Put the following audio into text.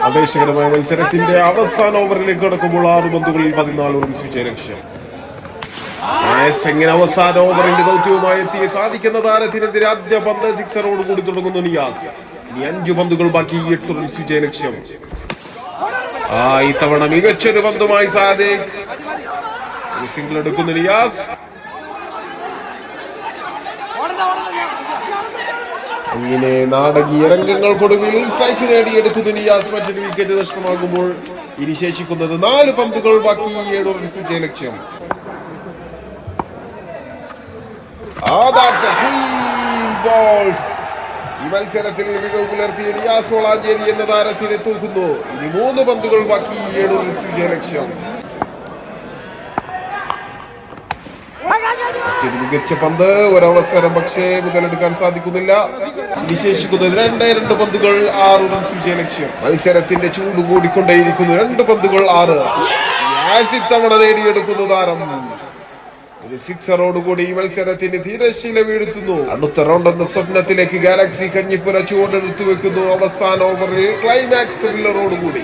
ആവേശകരമായ മത്സരത്തിന്റെ അവസാന ഓവറിലേക്ക് കടക്കുമ്പോൾ 6 പന്തുകളിൽ 14 റൺസ് വിജയ ലക്ഷ്യം. എങ്ങനെ അവസാന ഓവറിന്റെ ദൗത്യവുമായി എത്തിയ സാധിക്കുന്ന താരത്തിനെതിരെ ആദ്യ പന്ത് സിക്സറോട് കൂടി തുടങ്ങുന്നു നിയാസ്. ഇനി 5 പന്തുകൾ ബാക്കി, 8 റൺസ് വിജയ ലക്ഷ്യം. ഇത്തവണ മികച്ചൊരു പന്തുമായി സാദിഖ് സിംഗിൾ എടുക്കുന്നു നിയാസ്. അങ്ങനെ നാടകീയ രംഗങ്ങൾക്കൊടുവിൽ സ്ട്രൈക്ക് നേടിയെടുക്കുന്നു നിയാസ്. മറ്റൊരു വിക്കറ്റ് നഷ്ടമാകുമ്പോൾ ഇനി ശേഷിക്കുന്നത് 4 പന്തുകൾ ബാക്കി, 7 റൺസ് വിജയ ലക്ഷ്യം. ഈ മത്സരത്തിൽ മികവ് പുലർത്തിയ നിയാസ് വളാഞ്ചേരി എന്ന താരത്തിനെ തൂക്കുന്നു. ഇനി 3 പന്തുകൾ ബാക്കി, 7 റൺസ് വിജയ ലക്ഷ്യം. മറ്റൊരു മികച്ച പന്ത്, ഒരവസരം പക്ഷേ മുതലെടുക്കാൻ സാധിക്കുന്നില്ല. വിശേഷിക്കുന്നത് 2 പന്തുകൾ, 6 റൺസ് വിജയ ലക്ഷ്യം. മത്സരത്തിന്റെ ചൂട് കൂടിക്കൊണ്ടേയിരിക്കുന്നു. 2 പന്തുകൾ 6. ഇത്തവണ നേടിയെടുക്കുന്നു താരം. ഒരു സിക്സറോടുകൂടി ഈ മത്സരത്തിന് തിരശ്ശീല വീഴ്ത്തുന്നു. അടുത്ത റൗണ്ട് എന്ന സ്വപ്നത്തിലേക്ക് ഗാലക്സി കഞ്ഞിപ്പുര ചുവടെടുത്തു വെക്കുന്നു. അവസാന ഓവറിൽ ക്ലൈമാക്സ് ത്രില്ലറോടുകൂടി